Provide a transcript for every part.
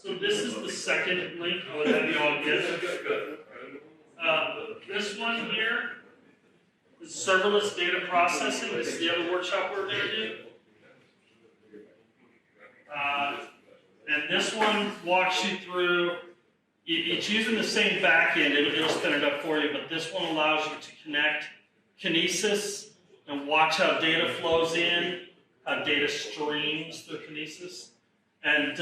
So this is the second link I would have you all get. This one here is serverless data processing. This is the other workshop we're going to do. And this one walks you through, it's using the same backend, it'll spin it up for you, but this one allows you to connect Kinesis and watch how data flows in, how data streams through Kinesis, and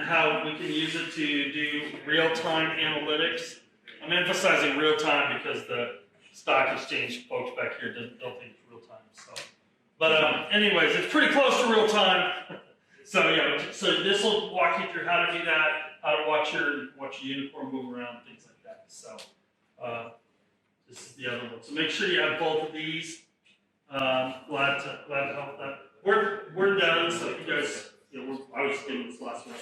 how we can use it to do real-time analytics. I'm emphasizing real-time because the stock exchange folks back here don't think it's real-time. So, but anyways, it's pretty close to real-time. So yeah, so this will walk you through how to do that, how to watch your unicorn move around, things like that. So this is the other one. So make sure you have both of these. Glad to help that. We're done. So if you guys, I was doing this last one,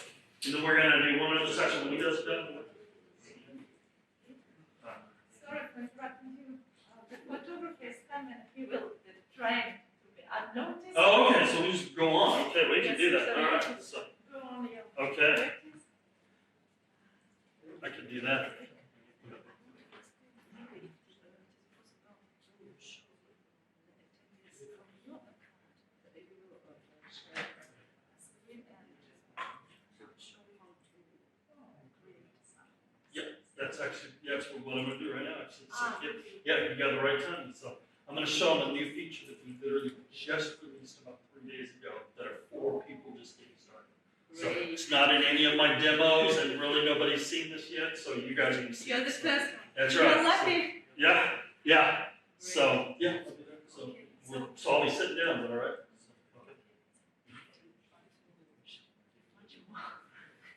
and then we're gonna do one other session when you guys are done. Sorry for interrupting you. The photographer is coming. He will try to be unnoticed. Oh, okay. So we just go on. Okay, we can do that. All right. So, Go on, yeah. okay. I can do that. That's what I'm going to do right now. Actually. So, yeah, you got the right time. So I'm going to show them a new feature that we literally just released about 3 days ago that are for people just getting started. So it's not in any of my demos, and really nobody's seen this yet. So you guys are going to see. You're the first. That's right. You're lucky. So, yeah. So yeah. So I'll be sitting down, all right?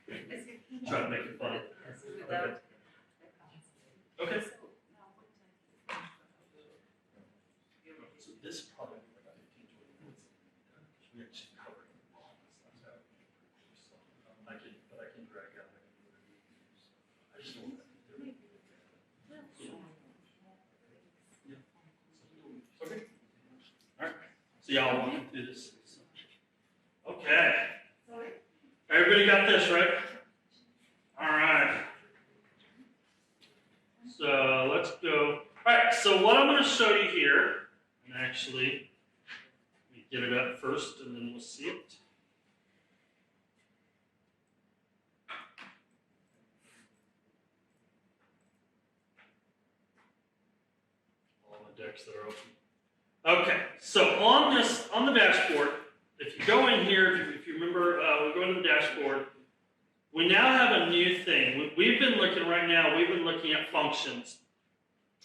Okay. Try to make it fun. Okay. Okay. So this probably about 15, 20 minutes. We actually covered it all. I can drag out. I just don't. Yeah. Okay. All right. So y'all walk through this. Okay. Everybody got this, right? All right. So let's go. All right, so what I'm going to show you here, and actually, let me get it up first, and then we'll see it. All the decks that are open. Okay, so on the dashboard, if you go in here, if you remember, we go into the dashboard. We now have a new thing. We've been looking at functions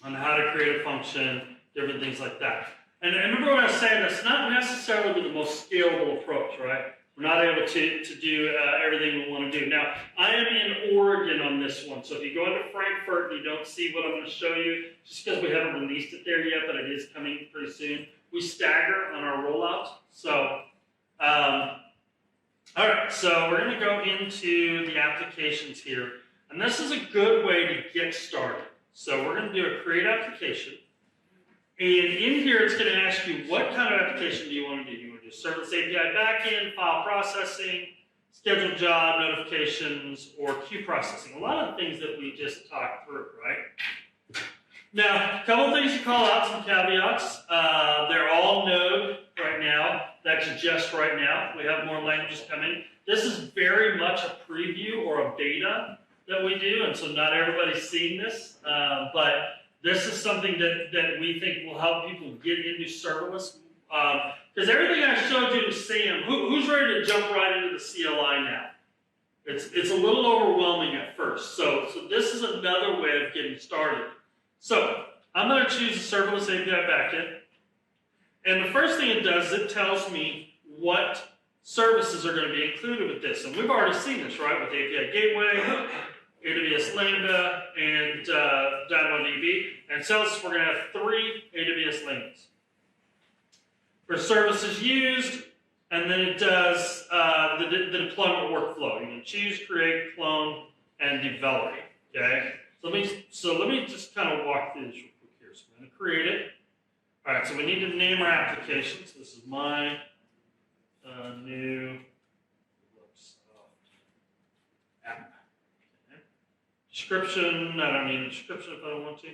on how to create a function, different things like that. And remember what I was saying, that's not necessarily the most scalable approach, right? We're not able to do everything we want to do. Now, I am in Oregon on this one, so if you go into Frankfurt and you don't see what I'm going to show you, just because we haven't released it there yet, but it is coming pretty soon, we stagger on our rollout. So, all right, so we're going to go into the applications here, and this is a good way to get started. So we're going to do a create application, and in here it's going to ask you what kind of application do you want to do. You want to do serverless API backend, file processing, scheduled job notifications, or queue processing. A lot of the things that we just talked through, right? Now, a couple of things to call out, some caveats. They're all Node right now. That's just right now. We have more languages coming. This is very much a preview or a beta that we do, and so not everybody's seeing this, but this is something that we think will help people get into serverless. Because everything I showed you was Sam. Who's ready to jump right into the CLI now? It's a little overwhelming at first. So this is another way of getting started. So I'm going to choose a serverless API backend. And the first thing it does is it tells me what services are going to be included with this. And we've already seen this, right, with API Gateway, AWS Lambda, and DynamoDB. And so we're going to have 3 AWS Lambdas. For services used, and then it does the deployment workflow. You can choose, create, clone, and develop. Okay? So let me just kind of walk through this real quick here. So I'm going to create it. All right, so we need to name our application. So this is my new Description, I don't need a description if I don't want to.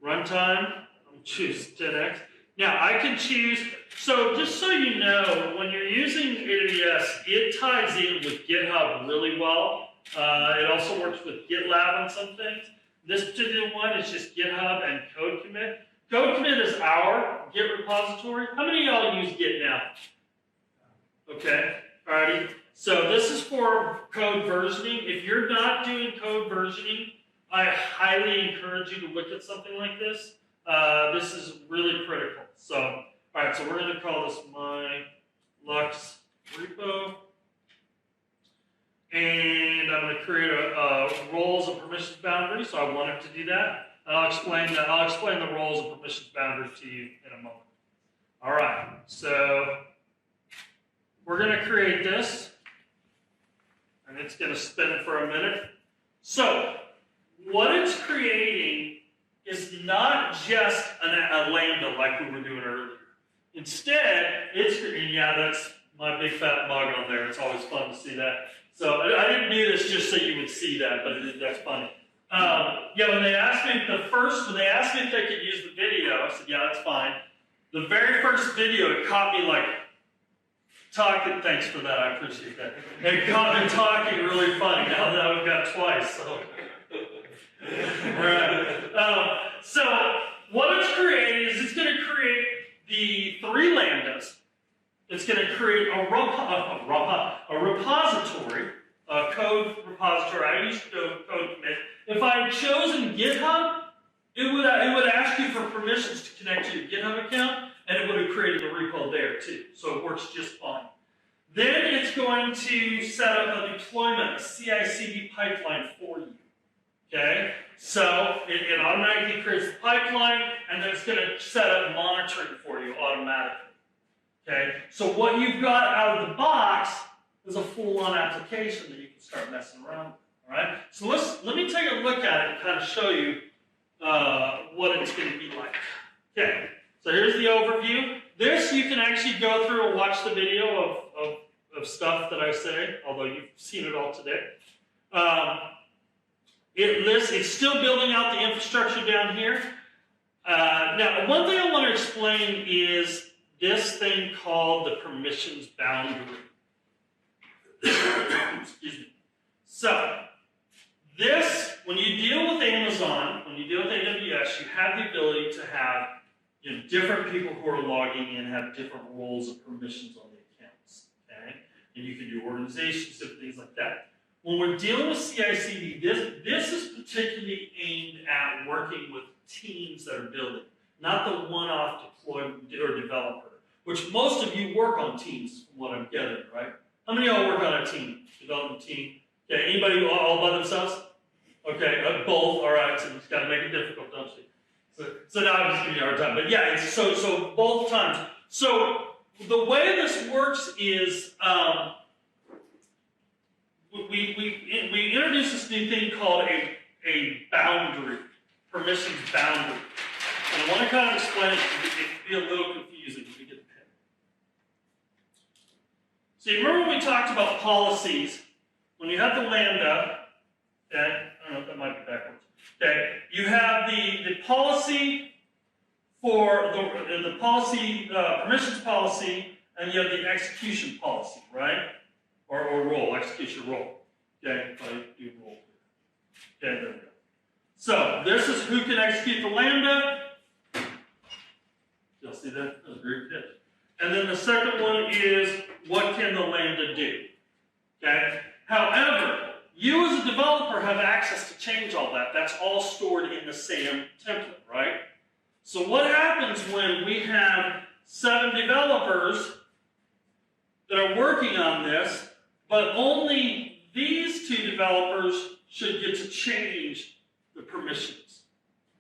Runtime, I'm gonna choose 10x. Now I can choose, so just so you know, when you're using AWS, it ties in with GitHub really well. It also works with GitLab on some things. This particular one is just GitHub and code commit. Code commit is our Git repository. How many of y'all use Git now? Okay, alrighty. So this is for code versioning. If you're not doing code versioning, I highly encourage you to look at something like this. This is really critical. So, all right, so we're going to call this my Lux repo. And I'm going to create a roles and permissions boundary, so I want it to do that. And I'll explain the roles and permissions boundary to you in a moment. All right, so we're going to create this, and it's going to spin for a minute. So what it's creating is not just a lambda like we were doing earlier. Instead, yeah, that's my big fat mug on there. It's always fun to see that. So I didn't do this just so you would see that, but that's funny. Yeah, when they asked me if they could use the video, I said, yeah, that's fine. The very first video, it caught me like talking. Thanks for that, I appreciate that. It caught me talking really funny. Now that I've got twice, so. Right. So what it's creating is it's going to create the 3 lambdas. It's going to create a repository, a code repository. I used code commit. If I had chosen GitHub, it would ask you for permissions to connect to your GitHub account, and it would have created a repo there too. So it works just fine. Then it's going to set up a deployment, a CI/CD pipeline for you. Okay, so it automatically creates the pipeline, and then it's going to set up monitoring for you automatically. Okay, so what you've got out of the box is a full-on application that you can start messing around with. All right, so let me take a look at it and kind of show you what it's going to be like. Okay, so here's the overview. This you can actually go through and watch the video of stuff that I say, although you've seen it all today. It's still building out the infrastructure down here. Now, one thing I want to explain is this thing called the permissions boundary. Excuse me. So, this, when you deal with Amazon, when you deal with AWS, you have the ability to have different people who are logging in have different roles and permissions on the accounts. Okay? And you can do organizations and things like that. When we're dealing with CI/CD, this is particularly aimed at working with teams that are building, not the one-off deployment or developer, which most of you work on teams, from what I'm gathering, right? How many of y'all work on a team, development team? Okay, anybody all by themselves? Okay, both, all right, so you just got to make it difficult, don't you? So now I'm just giving you a hard time, but yeah, so both times. So the way this works is, we introduced this new thing called a boundary, permissions boundary. And I want to kind of explain it because it can be a little confusing when you get the pen. So you remember when we talked about policies, when you have the lambda, okay, I don't know if that might be backwards. Okay, you have the policy for the policy, permissions policy, and you have the execution policy, right? Or role, execution role. Okay, if I do role. Okay, there we go. So this is who can execute the lambda. Y'all see that? That was a great pitch. And then the second one is what can the lambda do? Okay? However, you as a developer have access to change all that. That's all stored in the same template, right? So what happens when we have 7 developers that are working on this, but only these 2 developers should get to change the permissions?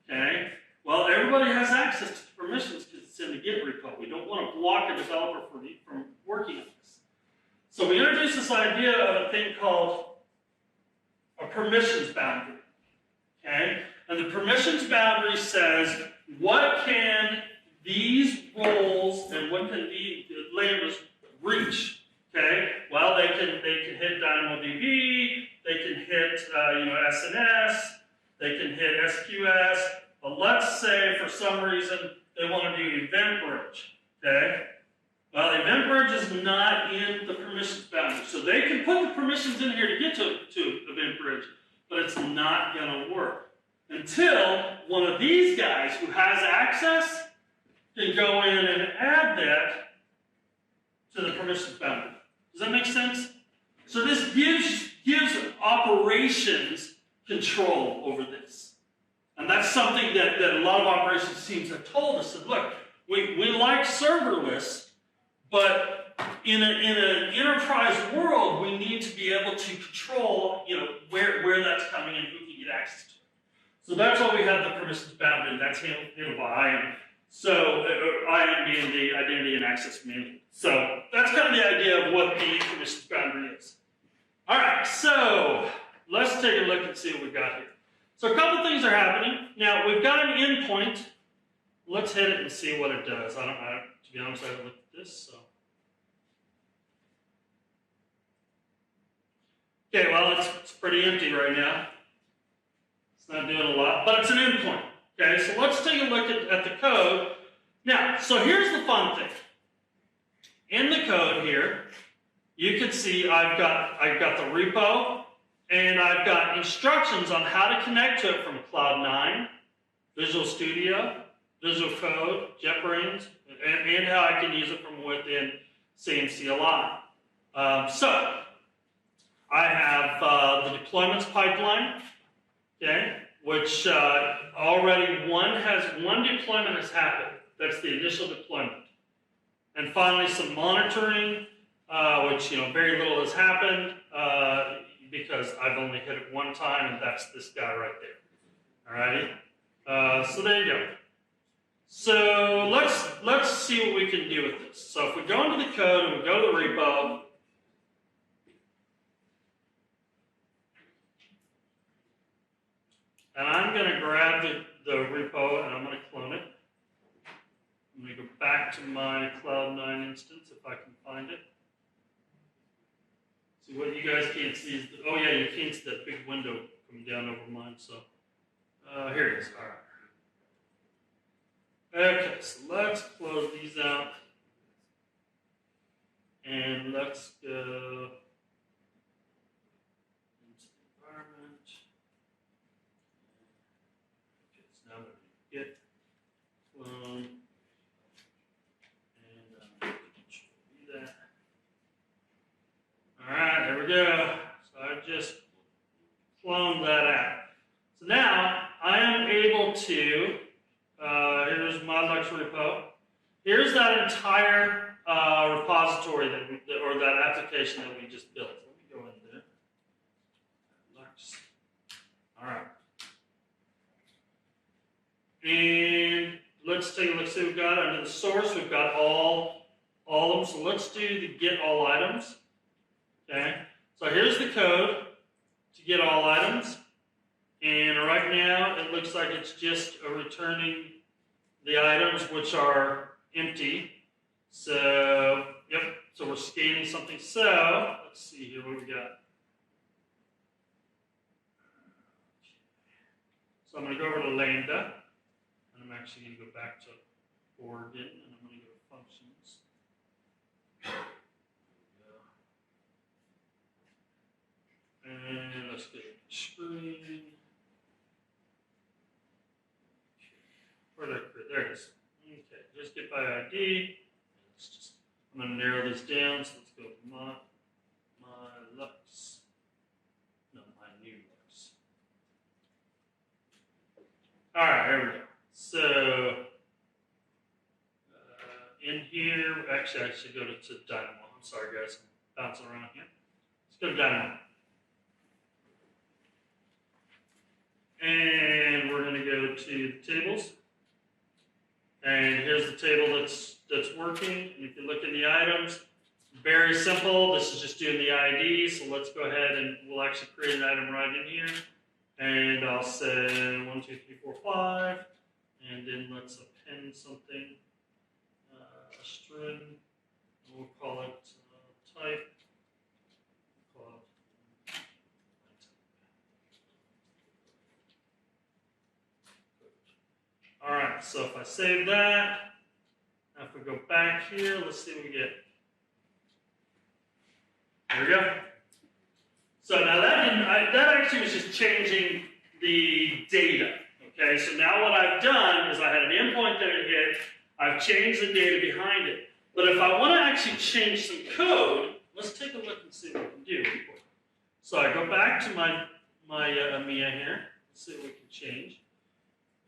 Okay? Well, everybody has access to the permissions because it's in the Git repo. We don't want to block a developer from working on this. So we introduced this idea of a thing called a permissions boundary. Okay? And the permissions boundary says, what can these roles and what can the lambdas reach? Okay? Well, they can hit DynamoDB, they can hit SNS, Okay? Well, the event bridge is not in the permissions boundary. So they can put the permissions in here to get to event bridge, but it's not going to work until one of these guys who has access can go in and add that to the permissions boundary. Does that make sense? So this gives operations control over this. And that's something that a lot of operations teams have told us that, look, we like serverless, but in an enterprise world, we need to be able to control, where that's coming and who can get access to it. So that's why we have the permissions boundary. That's handled by IAM. So IAM being the identity and access management. So that's kind of the idea of what the permissions boundary is. All right, so let's take a look and see what we've got here. So a couple things are happening. Now we've got an endpoint. Let's hit it and see what it does. To be honest, I haven't looked at this. So. Okay, well, it's pretty empty right now. It's not doing a lot, but it's an endpoint. Okay, so let's take a look at the code. Now, so here's the fun thing. In the code here, you can see I've got the repo, and I've got instructions on how to connect to it from Cloud9, Visual Studio, Visual Code, JetBrains, and how I can use it from within CMCLI. So I have the deployments pipeline, okay, which already one deployment has happened. That's the initial deployment. And finally, some monitoring, which very little has happened because I've only hit it one time, and that's this guy right there. Alrighty. So there you go. So let's see what we can do with this. So if we go into the code and we go to the repo. And I'm going to grab the repo and I'm going to clone it. I'm going to go back to my Cloud9 instance if I can find it. See, what you guys can't see is, oh yeah, you can't see that big window coming down over mine, so here it is. All right. Okay, so let's close these out. And let's go into the environment. Okay, so now I'm going to get clone. Alright, there we go. So I just cloned that out. So now I am able to, here's my Lux repo. Here's that entire repository or that application that we just built. Let me go in there. Lux. Alright. And let's take a look. See, we've got under the source, we've got all of them. So let's do the get all items. Okay, so here's the code to get all items, and right now it looks like it's just returning the items which are empty. So, yep, so we're scanning something. So, let's see here what we got. So I'm going to go over to Lambda, and I'm actually going to go back to Oregon, and I'm going to go to functions. And let's get screen. There it is. Okay, just get by ID. I'm going to narrow this down. So let's go to my Lux. No, my new Lux. All right, here we go. So in here, actually, I should go to Dynamo. I'm sorry, guys. I'm bouncing around here. Let's go to Dynamo. And we're going to go to the tables. And here's the table that's working. And if you look in the items, very simple. This is just doing the ID. So let's go ahead and we'll actually create an item right in here. And I'll say 1, 2, 3, 4, 5. And then let's append something, a string. We'll call it type. All right, so if I save that, now if we we go back here, let's see what we get. There we go. So now that actually was just changing the data. Okay, so now what I've done is I had an endpoint that it hit, I've changed the data behind it. But if I want to actually change some code, let's take a look and see what we can do. So I go back to my EMEA here, let's see what we can change.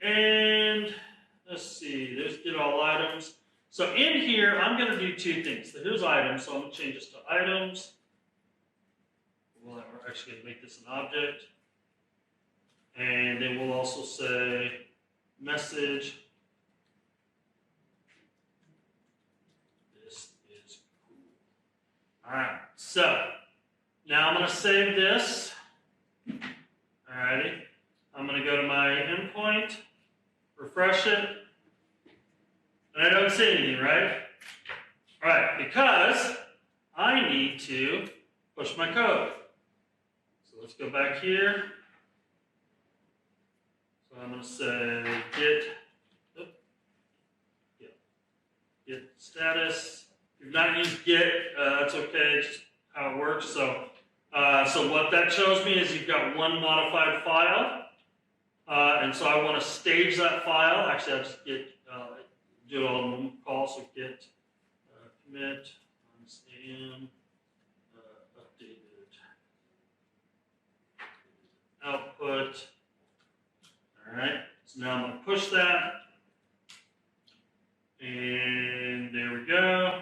And let's see, there's get all items. So in here, I'm going to do two things. So here's items, so I'm going to change this to items. Well, we're actually going to make this an object. And then we'll also say message. This is cool. All right, so now I'm going to save this. All righty. I'm going to go to my endpoint, refresh it, and I don't see anything, right? All right, because I need to push my code. So let's go back here. So I'm going to say get status. If you've not used get, that's okay, it's just how it works. So what that shows me is you've got one modified file. And so I want to stage that file. Actually, I'll just do it all in one call. So get commit and updated output. All right. So now I'm going to push that. And there we go.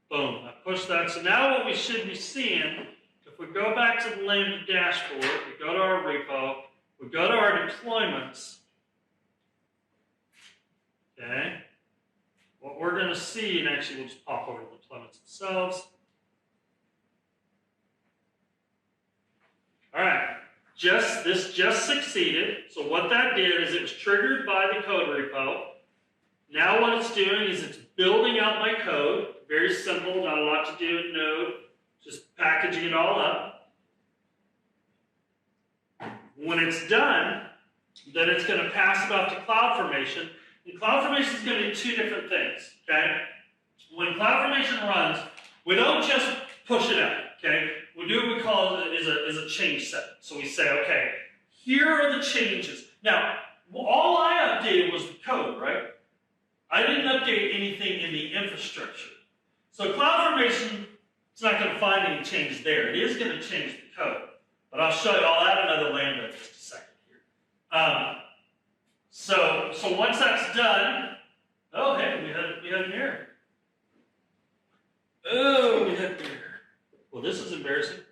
Boom. I pushed that. So now what we should be seeing, if we go back to the Lambda dashboard, we go to our repo, we go to our deployments, okay, what we're going to see, and actually we'll just pop over the deployments themselves. All right, this just succeeded. So what that did is it was triggered by the code repo. Now what it's doing is it's building out my code. Very simple, not a lot to do in Node, just packaging it all up. When it's done, then it's going to pass it off to CloudFormation. And CloudFormation is going to do two different things, okay? When CloudFormation runs, we don't just push it out, okay? We do what we call it is a change set. So we say, okay, here are the changes. Now, all I updated was the code, right? I didn't update anything in the infrastructure. So CloudFormation is not going to find any changes there. It is going to change the code. But I'll show you, I'll add another Lambda in just a second here. So once that's done, oh, hey, we had an error. Oh, we had an error. Well, this is embarrassing.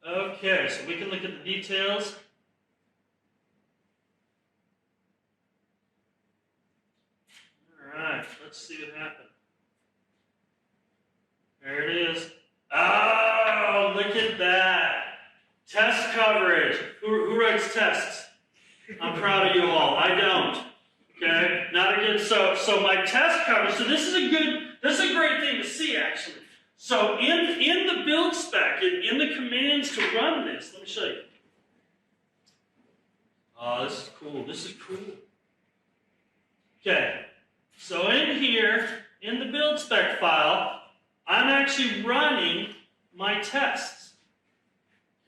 Okay, so we can look at the details. All right, let's see what happened. There it is. Oh, look at that. Test coverage. Who writes tests? I'm proud of you all. I don't. Okay? Not a good. So my test coverage. So this is a great thing to see actually. So in the build spec, in the commands to run this, let me show you. Oh, this is cool. This is cool. Okay. So in here, in the build spec file, I'm actually running my tests.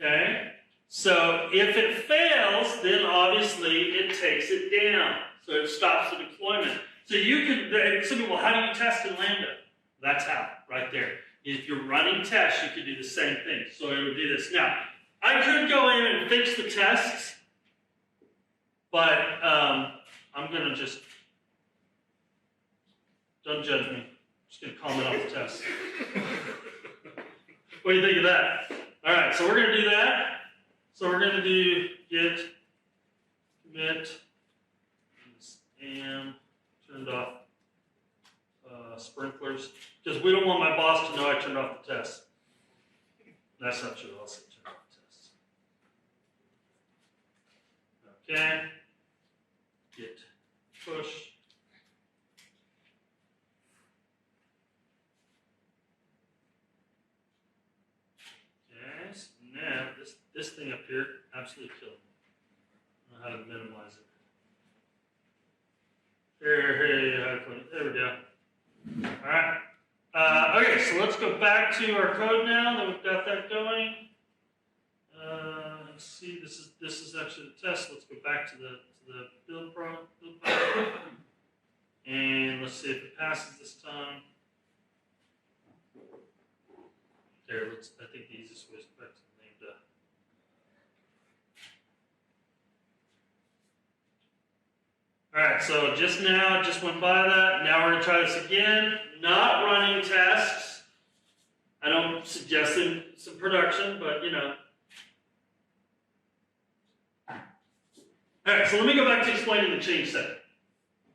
Okay? So if it fails, then obviously it takes it down. So it stops the deployment. So you can, some people, how do you test in Lambda? That's how, right there. If you're running tests, you could do the same thing. So it would do this. Now, I could go in and fix the tests, but I'm going to just, don't judge me. I'm just going to comment on the tests. What do you think of that? All right, so we're going to do that. So we're going to do get commit and turned off sprinklers because we don't want my boss to know I turned off the test. That's not true. I'll say turn off the test. Okay. Get push. Okay, so now this thing up here absolutely killed me. I don't know how to minimize it. Here, how to put it. There we go. All right. Okay, so let's go back to our code now that we've got that going. Let's see. This is actually the test. Let's go back to the build pro, and let's see if it passes this time. There. I think the easiest way is back to the named. All right, so just went by that. Now we're gonna try this again. Not running tests. I don't suggest some production, but you know. All right, so let me go back to explaining the change set.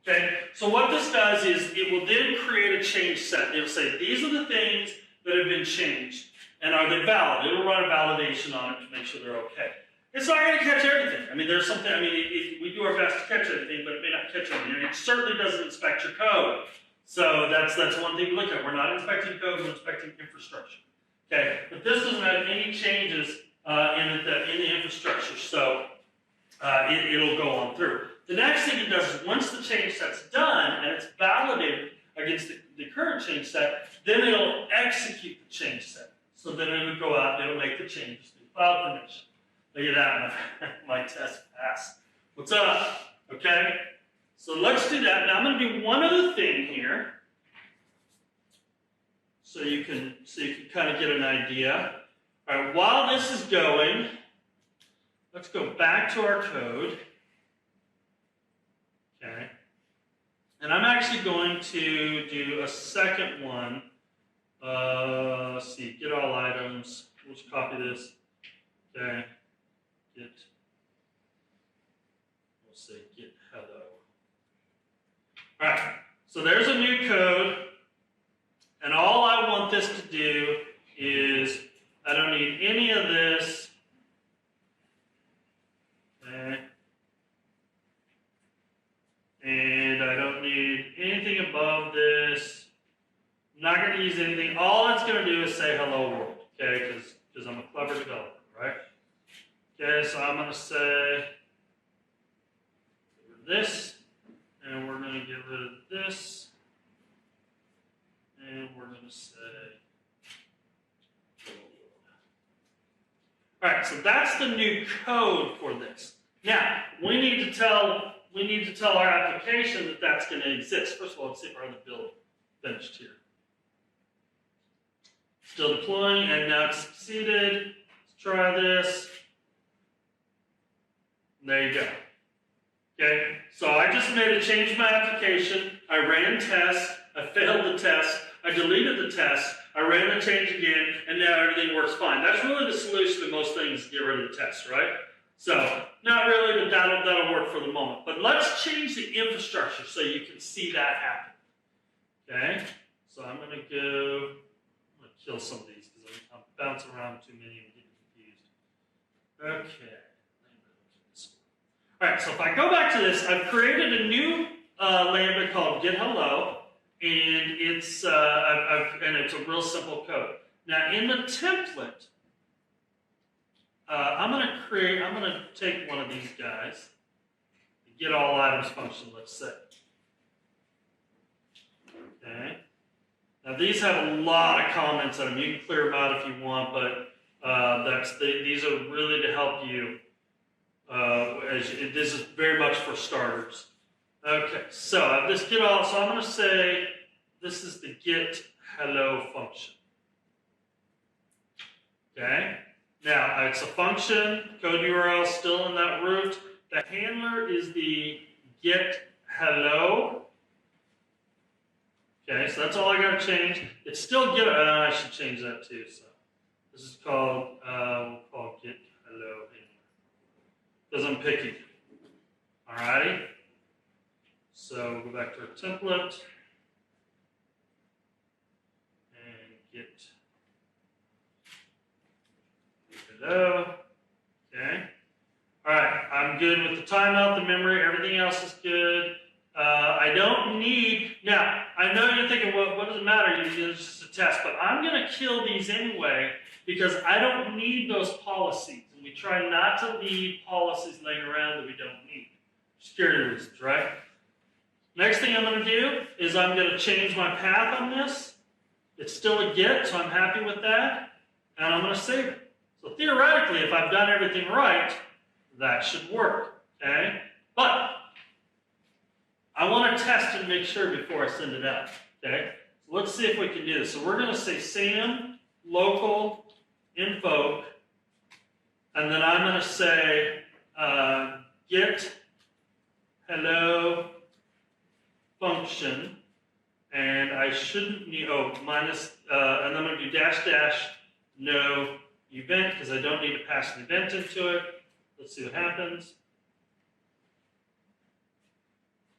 Okay, so what this does is it will then create a change set. It'll say these are the things that have been changed, and are they valid? It'll run a validation on it to make sure they're okay. It's not going to catch everything. I mean, there's something, we do our best to catch everything, but it may not catch everything. It certainly doesn't inspect your code. So that's one thing to look at. We're not inspecting code, we're inspecting infrastructure. Okay, but this doesn't have any changes in the infrastructure, so it'll go on through. The next thing it does is once the change set's done and it's validated against the current change set, then it'll execute the change set. So then it'll go out and it'll make the changes to the file permission. Look at that, my test passed. What's up? Okay, so let's do that. Now I'm going to do one other thing here, so you can kind of get an idea. All right, while this is going, let's go back to our code. Okay, and I'm actually going to do a second one. Let's see, get all items. We'll just copy this. Okay. We'll say get hello. All right, so there's a new code, and all I want this to do is, I don't need any of this, okay, and I don't need anything above this. I'm not going to use anything. All it's going to do is say hello world, okay, because I'm a clever developer, right? Okay, so I'm going to say this, and we're going to get rid of this, and we're going to say hello world. All right, so that's the new code for this. Now, we need to tell our application that that's going to exist. First of all, let's see if our other build finished here. Still deploying, and now it's succeeded. Let's try this. There you go. Okay, so I just made a change to my application. I ran tests. I failed the test. I deleted the test. I ran the change again, and now everything works fine. That's really the solution to most things: get rid of the test, right? So not really, but that'll work for the moment. But let's change the infrastructure so you can see that happen. Okay, so I'm going to kill some of these because I'm bouncing around too many and getting confused. Okay. All right, so if I go back to this, I've created a new lambda called getHello, and it's a real simple code. Now in the template, I'm going to take one of these guys, the getAllItems function, let's say. Okay. Now these have a lot of comments on them. You can clear them out if you want, but these are really to help you. This is very much for starters. Okay, so I have this getAll, so I'm going to say this is the getHello function. Okay, now it's a function, code URL still in that root. The handler is the getHello. Okay, so that's all I got to change. It's still get. I should change that too. So this is called we'll call getHello. Because I'm picky. Alrighty. So we'll go back to our template and get hello. Okay. Alright, I'm good with the timeout, the memory, everything else is good. I don't need, now, I know you're thinking, well, what does it matter? It's just a test, but I'm going to kill these anyway because I don't need those policies. And we try not to leave policies laying around that we don't need. Security reasons, right? Next thing I'm going to do is I'm going to change my path on this. It's still a get, so I'm happy with that. And I'm going to save it. So theoretically, if I've done everything right, that should work. Okay? But I want to test and make sure before I send it out. Okay? So let's see if we can do this. So we're going to say SAM local invoke, and then I'm going to say get hello function, and I shouldn't need, minus, and I'm going to do dash dash no event, because I don't need to pass an event into it. Let's see what happens.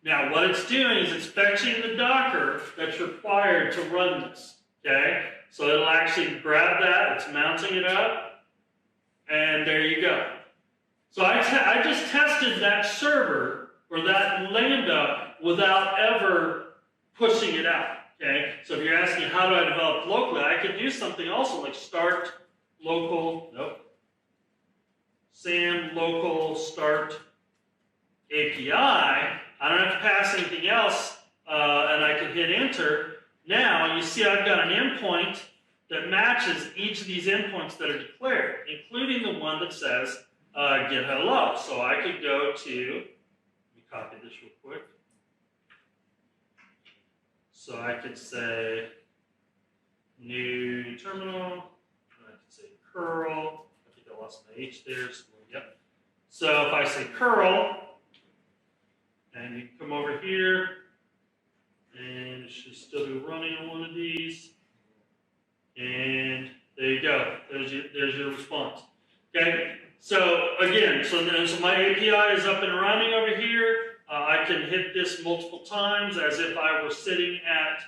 Now, what it's doing is it's fetching the Docker that's required to run this, okay? So it'll actually grab that, it's mounting it up, and there you go. So I just tested that server, or that Lambda, without ever pushing it out, okay? So if you're asking how do I develop locally, I could do something also like start local, SAM local start API. I don't have to pass anything else, and I can hit enter. Now, you see I've got an endpoint that matches each of these endpoints that are declared, including the one that says get hello. So I could go to, let me copy this real quick. So I could say new terminal, and I could say curl. I think I lost my H there, so yep. So if I say curl, and you come over here, and it should still be running on one of these. And there you go. There's your response. Okay. So again, so my API is up and running over here. I can hit this multiple times as if I were sitting at,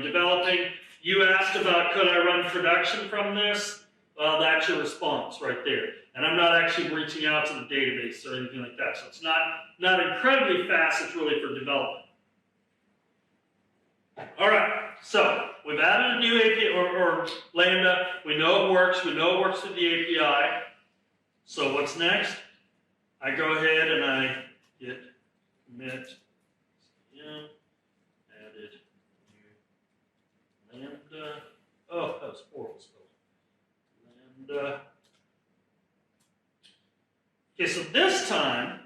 developing. You asked about could I run production from this? Well, that's your response right there. And I'm not actually reaching out to the database or anything like that. So it's not incredibly fast. It's really for development. All right. So we've added a new API or Lambda. We know it works. We know it works with the API. So what's next? I go ahead and I git commit added new Lambda. Oh, that was horrible spelled. Lambda. Okay, so this time,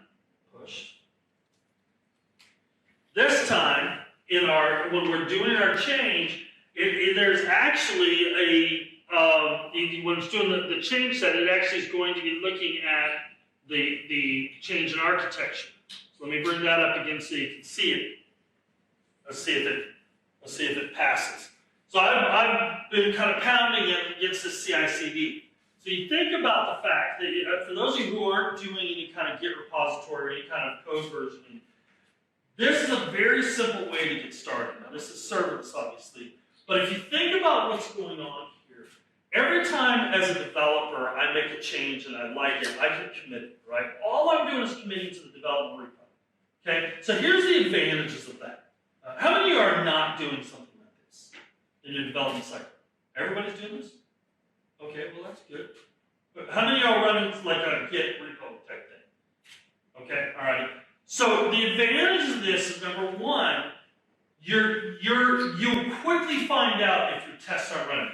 push. This time, when we're doing our change, there's actually when it's doing the change set, it actually is going to be looking at the change in architecture. So let me bring that up again so you can see it. Let's see if it passes. So I've been kind of pounding it against the CI/CD. So you think about the fact that for those of you who aren't doing any kind of Git repository or any kind of code versioning, this is a very simple way to get started. Now this is serverless, obviously, but if you think about what's going on here, every time as a developer I make a change and I like it, I can commit it, right? All I'm doing is committing to the development repo. Okay, so here's the advantages of that. How many of you are not doing something like this in your development cycle? Everybody's doing this? Okay, well that's good. But how many of you are running like a Git repo type thing? Okay, all right. So the advantage of this is number one, you'll quickly find out if your tests aren't running.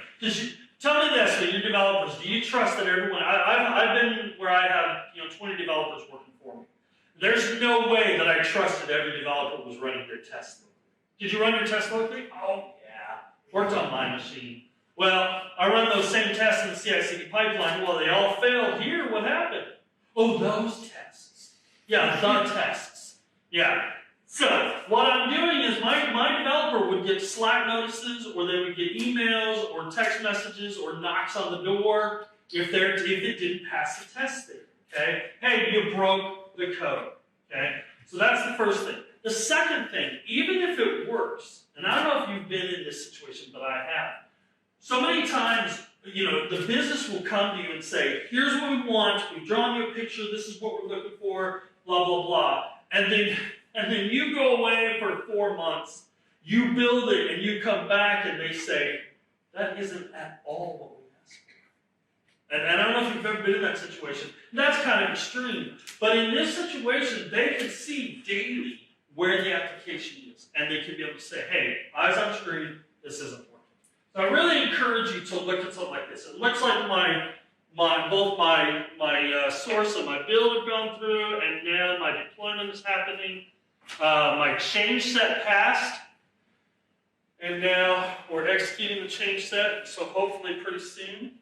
Tell me this, when you're developers, do you trust that everyone? I've been where I have 20 developers working for me. There's no way that I trusted every developer was running their tests locally. Did you run your tests locally? Oh yeah, worked on my machine. Well, I run those same tests in the CI/CD pipeline. Well, they all failed here. What happened? Oh, those tests. Yeah, the tests. Yeah. So what I'm doing is my developer would get Slack notices, or they would get emails, or text messages, or knocks on the door if it didn't pass the test there. Okay? Hey, you broke the code. Okay? So that's the first thing. The second thing, even if it works, and I don't know if you've been in this situation, but I have. So many times, the business will come to you and say, here's what we want, we've drawn you a picture, this is what we're looking for, blah, blah, blah. And then you go away for 4 months, you build it, and you come back and they say, that isn't at all what we asked for. And I don't know if you've ever been in that situation. That's kind of extreme. But in this situation, they can see daily where the application is. And they can be able to say, hey, eyes on screen, this isn't working. So I really encourage you to look at something like this. It looks like both my source and my build have gone through, and now my deployment is happening. My change set passed, and now we're executing the change set, so hopefully pretty soon.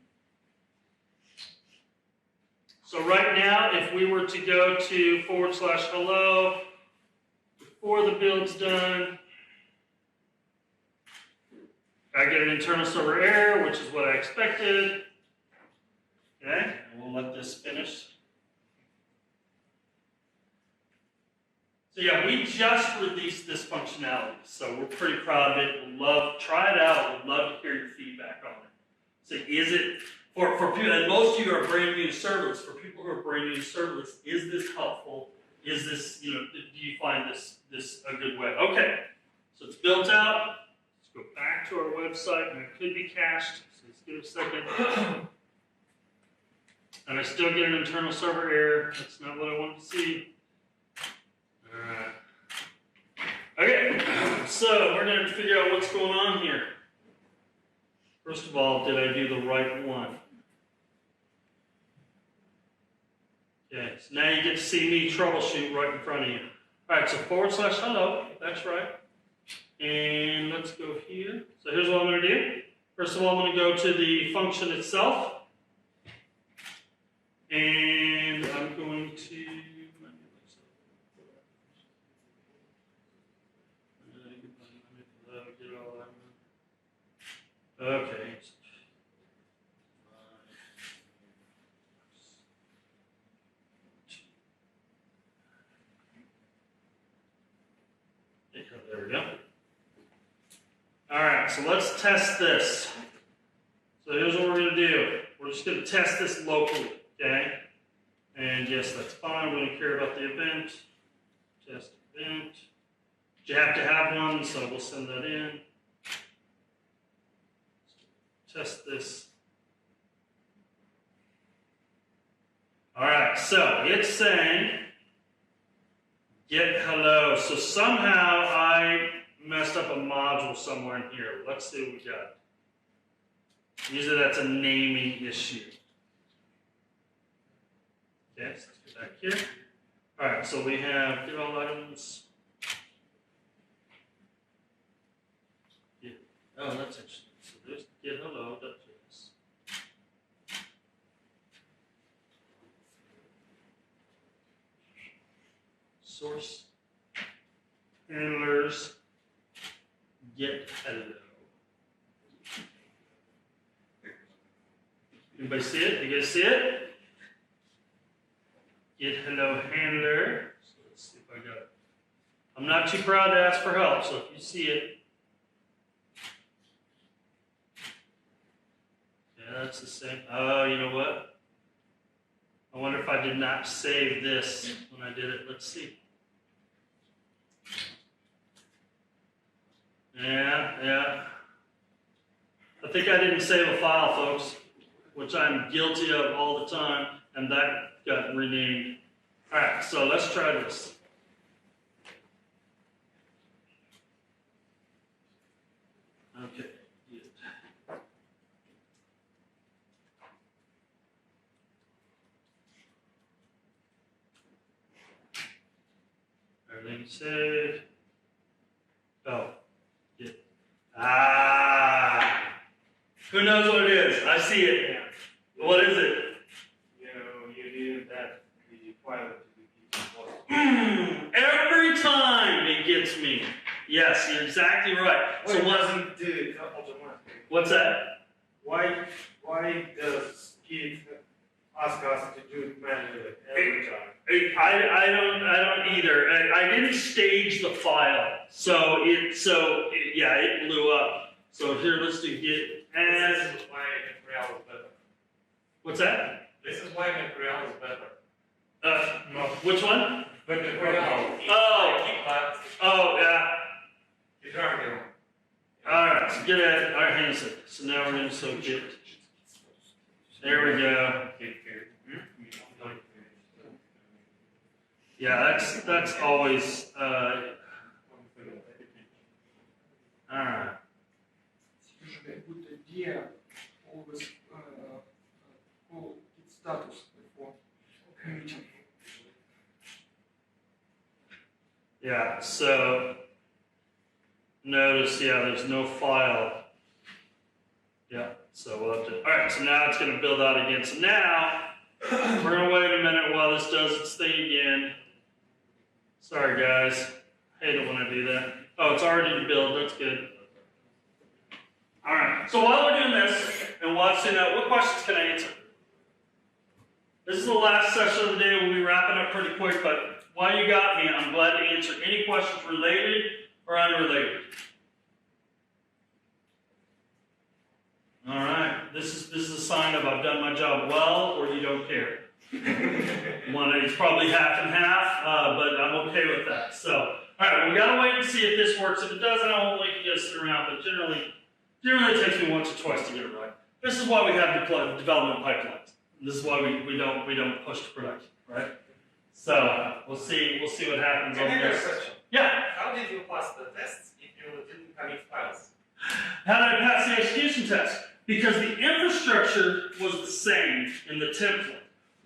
So right now, if we were to go to /hello, before the build's done, I get an internal server error, which is what I expected. Okay, and we'll let this finish. So yeah, we just released this functionality, so we're pretty proud of it. We'd love, try it out. We'd love to hear your feedback on it. So is it, for people, and most of you are brand new to serverless, for people who are brand new to serverless, is this helpful? Is this, do you find this a good way? Okay, so it's built out. Let's go back to our website, and it could be cached, so let's give it a second. And I still get an internal server error. That's not what I wanted to see. Alright. Okay, so we're going to figure out what's going on here. First of all, did I do the right one? Okay, so now you get to see me troubleshoot right in front of you. Alright, so /hello, that's right. And let's go here. So here's what I'm going to do. First of all, I'm going to go to the function itself. And I'm going to, okay. There we go. All right, so let's test this. So here's what we're going to do. We're just going to test this locally. Okay, and yes, that's fine. We don't care about the event. Test event. You have to have one, so we'll send that in. Test this. All right, so it's saying get hello. So somehow I messed up a module somewhere in here. Let's see what we got. Usually that's a naming issue. Okay, so let's go back here. All right, so we have get all items. Yeah. Oh, that's interesting. So there's get hello.js. Source handlers get hello. Anybody see it? You guys see it? Get hello handler. So let's see if I got it. I'm not too proud to ask for help, so if you see it. Yeah, that's the same. Oh, you know what? I wonder if I did not save this when I did it. Let's see. Yeah. I think I didn't save a file, folks, which I'm guilty of all the time, and that got renamed. All right, so let's try this. Okay, good. Everything's saved. Oh, good. Ah, who knows what it is? I see it. Yeah. What is it? You need that the file to be Every time it gets me. Yes, you're exactly right. so it doesn't do it automatically. What's that? Why does Git ask us to do it manually every time? I don't either. I didn't stage the file, so it blew up. So here, let's do git This add. is why MapReal is better. What's that? This is why MapReal is better. No. Which one? But MapReal. Oh, yeah. It's hard. All right. So git add. All right, hang on a second. So now we're gonna git. There we go. Yeah, that's always put a dir always call its status before committing. Yeah, so notice, yeah, there's no file. Yeah, so we'll have to, all right, so now it's gonna build out again. So now, we're gonna wait a minute while this does its thing again. Sorry guys, hate it when I do that. Oh, it's already to build, that's good. All right, so while we're doing this, and watching what questions can I answer? This is the last session of the day, we'll be wrapping up pretty quick, but while you got me, I'm glad to answer any questions related or unrelated. All right, this is a sign of I've done my job well or you don't care. It's probably half and half, but I'm okay with that. So, all right, we gotta wait and see if this works. If it doesn't, I won't let you guys sit around, but generally it takes me once or twice to get it right. This is why we have development pipelines. This is why we don't push to production, right? So we'll see what happens on this. Question. Yeah. How did you pass the tests if you didn't commit files? How did I pass the execution test? Because the infrastructure was the same in the template.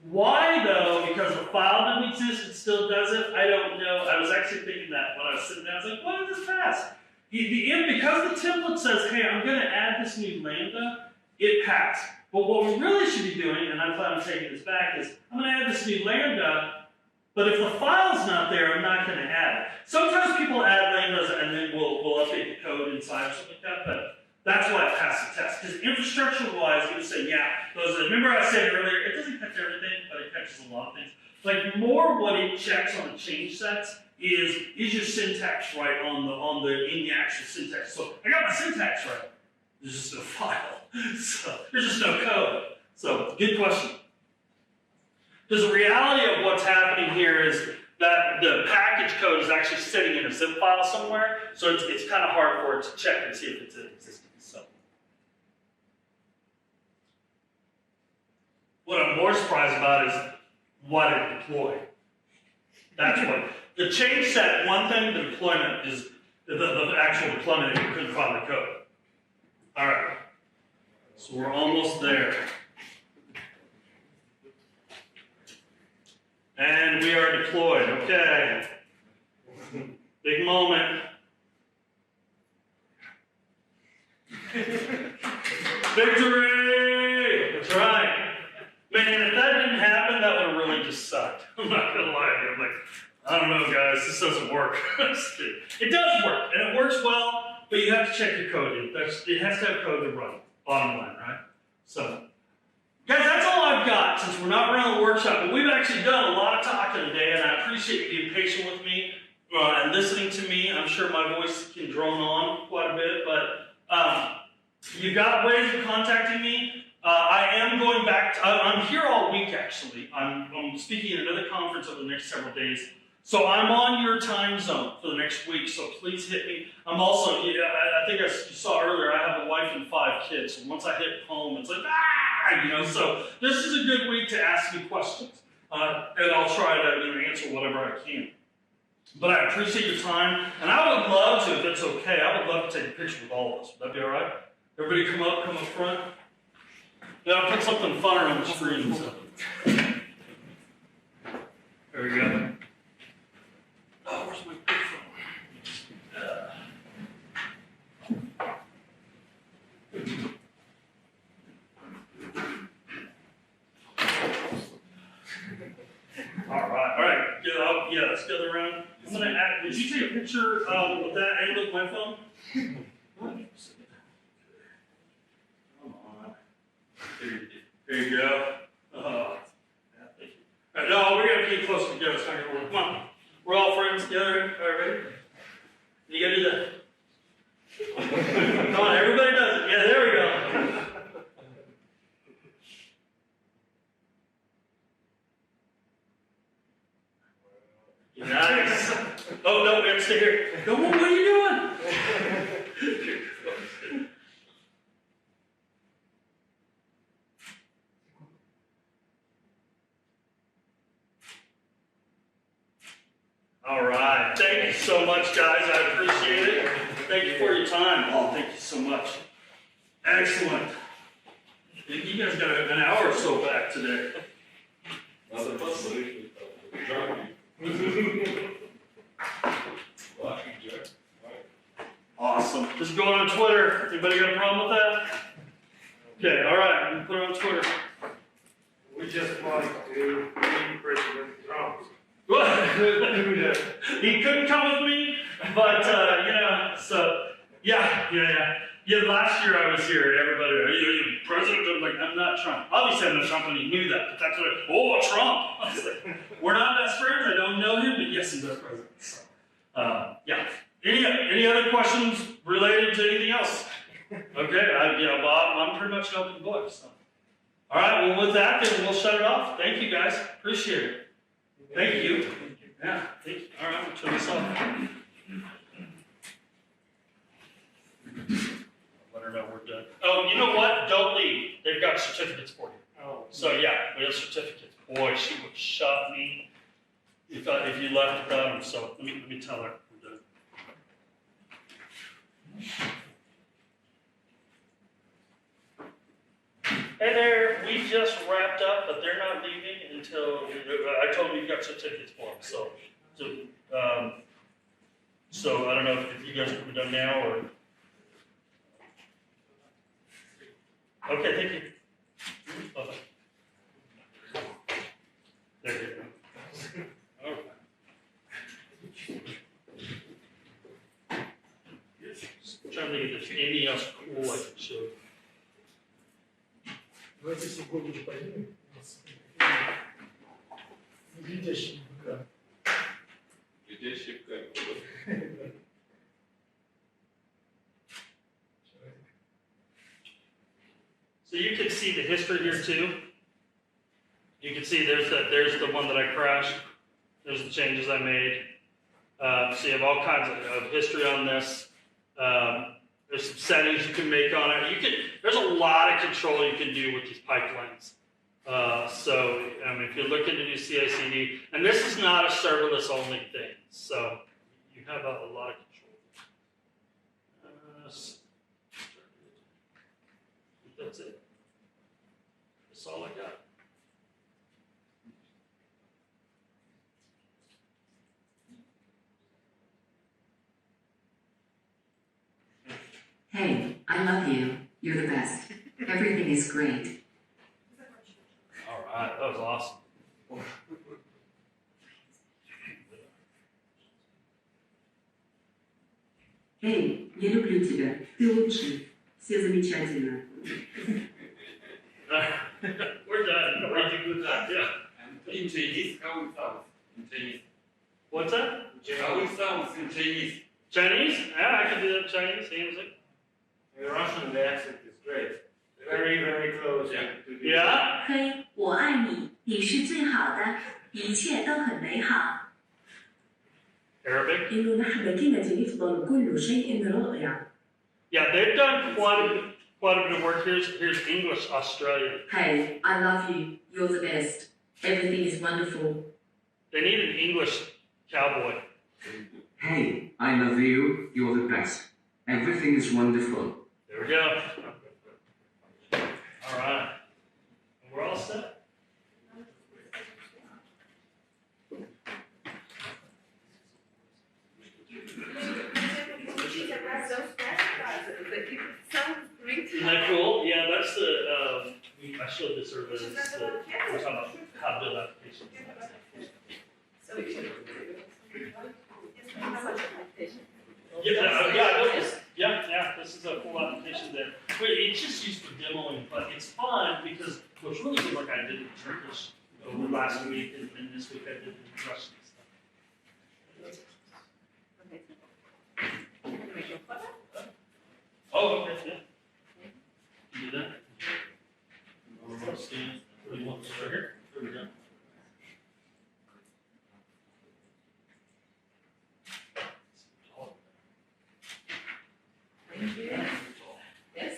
Why though? Because the file didn't exist, it still doesn't. I don't know. I was actually thinking that when I was sitting down. I was like, why did this pass? Because the template says, hey, I'm going to add this new lambda, it passed. But what we really should be doing, and I plan on taking this back, is I'm going to add this new lambda, but if the file's not there, I'm not going to add it. Sometimes people add lambdas and then we'll update the code inside or something like that, but that's why it passed the test. Because infrastructure-wise, you would say, yeah, remember I said earlier, it doesn't catch everything, but it catches a lot of things. Like more what it checks on the change sets is your syntax right in the actual syntax. So I got my syntax right. There's just no file. So there's just no code. So good question. Because the reality of what's happening here is that the package code is actually sitting in a zip file somewhere, so it's kind of hard for it to check and see if it's in existence. So, what I'm more surprised about is what it deployed. That's what the change set. One thing, the deployment is the actual deployment. You couldn't find the code. All right, so we're almost there. And we are deployed, okay. Big moment. Victory! That's right. Man, if that didn't happen, that would have really just sucked. I'm not gonna lie to you. I'm like, I don't know guys, this doesn't work. It does work, and it works well, but you have to check your code in. It has to have code to run, bottom line, right? So, guys, that's all I've got since we're not running the workshop, but we've actually done a lot of talking today, and I appreciate you being patient with me and listening to me. I'm sure my voice can drone on quite a bit, but you've got ways of contacting me. I am going back, I'm here all week actually. I'm speaking at another conference over the next several days. So I'm on your time zone for the next week, so please hit me. I'm also, I think you saw earlier, I have a wife and 5 kids. So once I hit home, it's like, so this is a good week to ask me questions. And I'll try to answer whatever I can. But I appreciate your time, and I would love to, if it's okay, I would love to take a picture with all of us. Would that be all right? Everybody come up front. Yeah, I'll put something funner on the screen. So. There we go. Oh, where's my big All right. Yeah, let's gather around. I'm gonna add. Would you take a picture with that angle with my phone? Come on. There you go. Thank you. All right, no, we're gonna keep close together. It's not gonna work. Come on. We're all friends together. All right, ready? You gotta do that. Come on, everybody does it. Yeah, there we go. Nice. Oh, no, we have to stay here. No, what are you doing? All right. Thank you so much, guys. I appreciate it. Thank you for your time. Oh, thank you so much. Excellent. You guys got an hour or so back today. Awesome. Just go on Twitter. Anybody got a problem with that? Okay, all right. I'm gonna put it on Twitter. We just want to meet President Trump. He couldn't come with me, but so yeah. Last year I was here. Everybody, are you president? I'm like, I'm not Trump. Obviously, I'm not Trump, and he knew that. But that's what. Trump. I was like, we're not best friends. I don't know him, but yes, he's our president. So, yeah. Any other questions related to anything else? Okay, Bob, I'm pretty much an open book. So. All right, well, with that, then we'll shut it off. Thank you, guys. Appreciate it. Thank you. Yeah, thank you. All right, we'll turn this off. Let her know we're done. Oh, you know what? Don't leave. They've got certificates for you. Oh. So, yeah, we have certificates. Boy, she would shot me if you left without them. So, let me tell her we're done. Hey there, we just wrapped up, but they're not leaving until I told them you've got certificates for them. So I don't know if you guys are done now or. Okay, thank you. Bye-bye. There you go. All right. Just trying to think if there's anything else cool I can show. Давайте сегодня пойдем. Видящий ВК. Видящий ВК. So you can see the history here too. You can see there's the one that I crashed. There's the changes I made. So you have all kinds of history on this. There's some settings you can make on it. There's a lot of control you can do with these pipelines. So if you're looking to do CI/CD, and this is not a serverless only thing, so you have a lot of control. That's it. That's all I got. Hey, I love you. You're the best. Everything is great. All right, that was awesome. Эй, я люблю тебя. Ты лучший. Все замечательно. We're done. Thank you for that. Yeah. And in Chinese, how it sounds in Chinese? What's that? How it sounds in Chinese? Chinese? Yeah, I can do that Chinese. Music. The Russian the accent is great. Very, very close Yeah. to the Yeah. 嘿，我爱你，你是最好的，一切都很美好。 Arabic. إنه نحن كنا نفضل كل شيء رائع. Yeah, they've done quite a bit of work. Here's English Australia. Hey, I love you. You're the best. Everything is wonderful. They need an English cowboy. Hey, I love you. You're the best. Everything is wonderful. There we go. All right. We're all set. Isn't that cool? Yeah, that's the, I showed this earlier, we're talking about how to build applications. Yeah, this is a full application there. It's just used for demoing, but it's fun because what's really good work I did in Turkish over last week and this week I did in Russian stuff. Oh, okay, yeah. You do that? Stand. What do you want? Right here? There we go. Yes.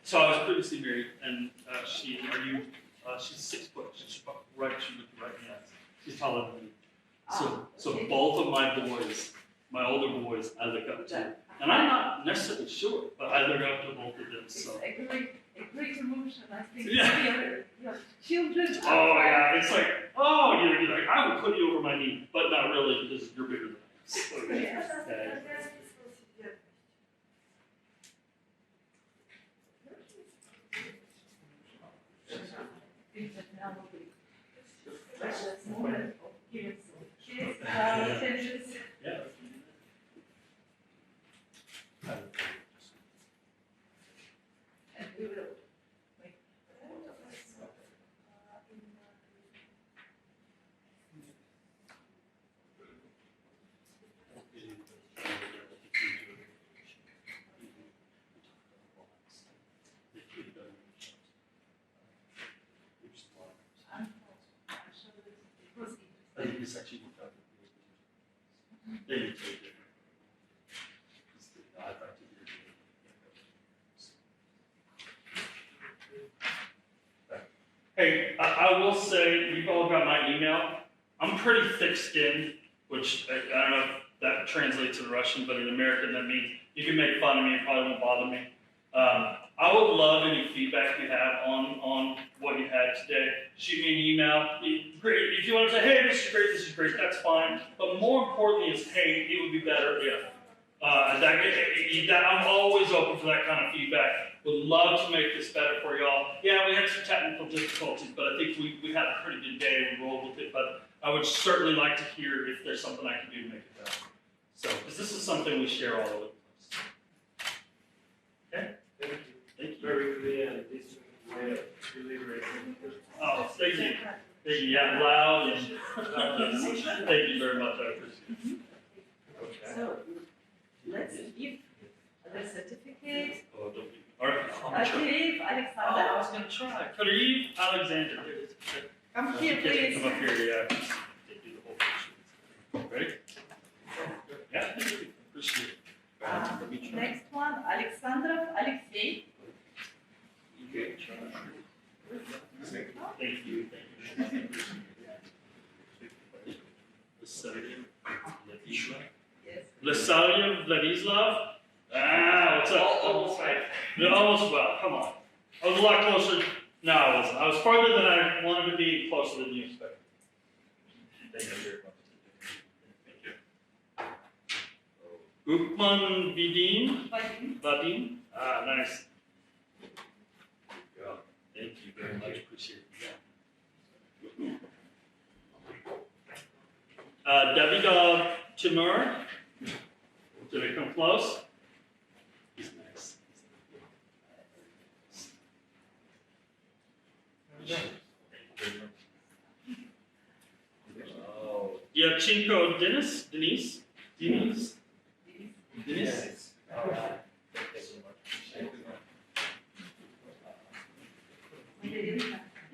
So I was previously married, and she's 6 foot. She's right. She looked right in the eyes. She's taller than me. So both of my boys my older boys I look up to. And I'm not necessarily short, but I look up to both of them. It's So. a great emotion, I think, Yeah. your children. Oh yeah, it's like, oh, you're like, I would put you over my knee, but not really because you're bigger than I am. So, yeah. Yeah. And we will. I think it's actually they need to be different. I'd like to hear it. Hey, I will say, you've all got my email. I'm pretty thick-skinned, which I don't know if that translates in Russian, but in American that means you can make fun of me, it probably won't bother me. I would love any feedback you have on what you had today. Shoot me an email. If you want to say, hey, this is great, that's fine. But more importantly is, hey, it would be better if. I'm always open for that kind of feedback. Would love to make this better for y'all. Yeah, we had some technical difficulties, but I think we had a pretty good day and we rolled with it. But I would certainly like to hear if there's something I can do to make it better. So, because this is something we share all over the place. Okay? Thank you. Thank you. Very clear and this way of delivering. Oh, thank you. Thank you. Yeah, loud and thank you very much. I appreciate it. Okay. So, let's give the certificate. Oh, don't be. All right. I'm gonna try. Akif, Oh, I Alexander, was going to try. Kareem Alexander. come here, You please. can come up here, yeah. Didn't do the whole picture. Ready? Yeah, thank you. Appreciate it. Let me try. Next one, Alexandrov Alexei. Okay, try. Thank you. Thank you. Yes. Lesalia Vladislav. Ah, what's up? Almost right. No, almost well. Come on. I was a lot closer. No, I wasn't. I was farther than I wanted to be, closer than you expected. Thank you very much. Thank you. Gupman Vadim. Vadim. Ah, nice. Yeah. Thank you very much. Appreciate it. Davidov Timur. Did it come close? He's nice. Oh. Yachenko Denise? Denise? Denise? Denise?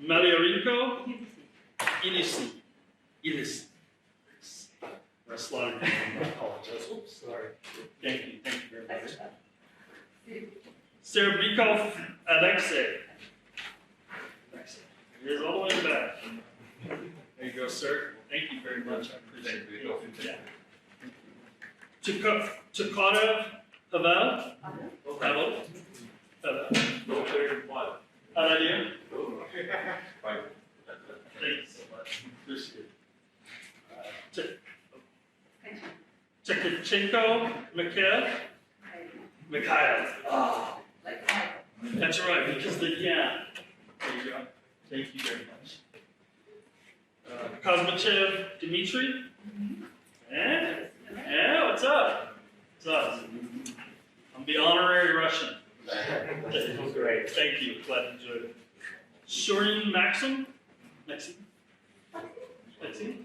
Maliorenko? Ilisi. Ilisi. I slaughtered you. I apologize. Oops, sorry. Thank you very much. Serbikov Alexei. Here's all the way in the back. There you go, sir. Thank you very much. I appreciate it. Yeah. Chikorev Pavel. Pavel. How are you? Thank you so much. Appreciate it. Chekichenko Mikhail. Mikhail. Oh, Like Michael. that's right, because yeah. There you go. Thank you very much. Kosmachev Dmitry. Yeah, what's up? What's up? I'm the honorary Russian. Great. Thank you. Glad you enjoyed it. Shorin Maxim. Maxim. Maxim.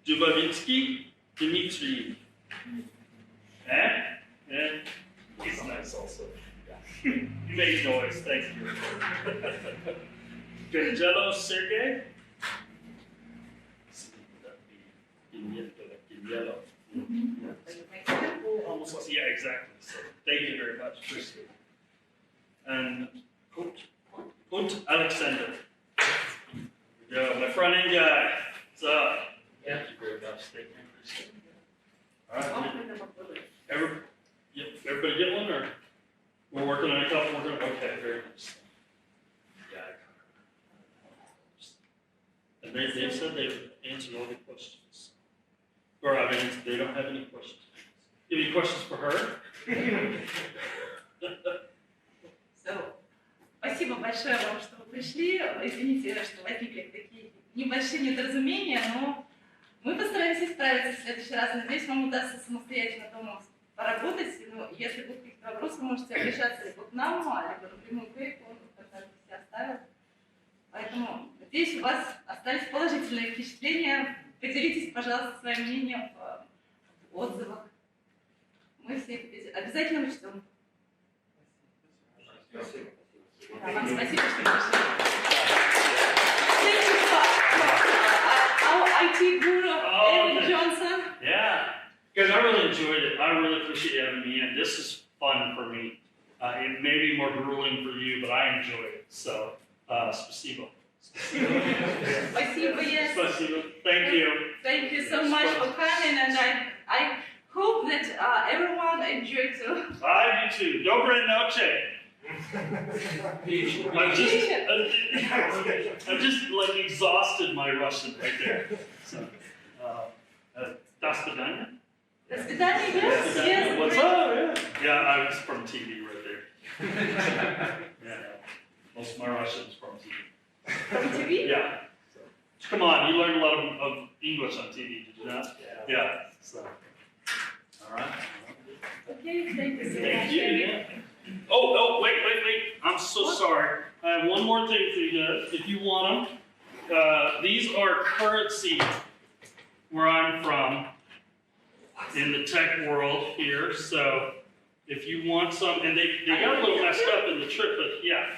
Dubovitsky Dmitry. Yeah. He's nice also. You make noise, thank you. Gangelo Sergey. Yellow. Almost like, yeah, exactly. So thank you very much. Appreciate it. And coach. Und Alexander. Yeah, my front end guy. What's up? Yeah. All right. Everybody get one, or we're working on a couple? Okay, very nice. Yeah. And they said they've answered all the questions. Or I mean, they don't have any questions. You have any questions for her? So, спасибо большое вам, что вы пришли. Извините, что возникли такие небольшие недоразумения, но мы постараемся исправиться в следующий раз. Надеюсь, вам удастся самостоятельно дома поработать. Но если будут какие-то вопросы, можете обращаться либо к нам, либо напрямую к Эрику, он контакты все оставил. Поэтому, надеюсь, у вас остались положительные впечатления. Поделитесь, пожалуйста, своим мнением в отзывах. Мы все их обязательно учтем. Спасибо. Да, вам спасибо, что пришли. Thank you for our IT guru, Eric Johnson. Yeah. Guys, I really enjoyed it. I really appreciate you having me in. This is fun for me. It may be more grueling for you, but I enjoy it. So, спасибо. Спасибо, yes. Спасибо. Thank you. Thank you so much for coming, and I hope that everyone enjoyed too. I do too. Доброй ночи. I'm just like exhausted my Russian right there. So, до свидания. До свидания, yes, yes. What's up? Yeah, I was from TV right there. Yeah, most of my Russian is from TV. From TV? Yeah. So, come on, you learned a lot of English on TV, did you not? Yeah. So, all right. Okay, thank you so much. Thank you. Yeah. Oh, wait. I'm so sorry. I have one more thing for you guys, if you want them. These are currency where I'm from in the tech world here. So if you want some, and they got a little messed up in the trip, but yeah,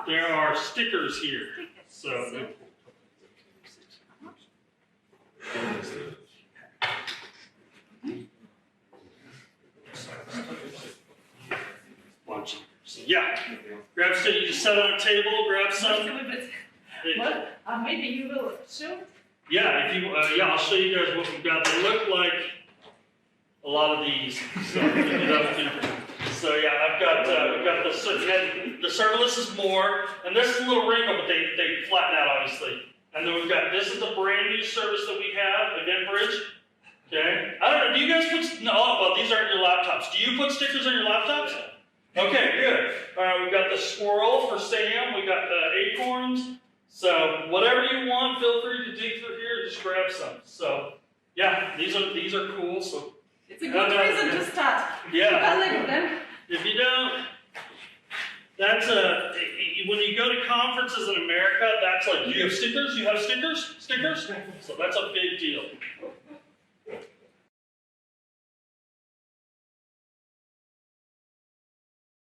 there are stickers here. So. Bunch. So yeah, grab some. You just set on a table, grab some. What? Maybe you will show it? Yeah, if you, yeah, I'll show you guys what we've got. They look like a lot of these. So, so yeah, I've got, we've got the serverless is more, and this is a little wrinkle, but they flatten out obviously. And then we've got, this is the brand new service that we have, Event Bridge. Okay, I don't know, do you guys put, no, well, these aren't your laptops. Do you put stickers on your laptops? Okay, good. All right, we've got the squirrel for Sam, we got the acorns. So whatever you want, feel free to dig through here, just grab some. So yeah, these are cool. So it's a good reason to start. Yeah. If you don't, that's when you go to conferences in America, that's like, do you have stickers? You have stickers? Stickers? So that's a big deal.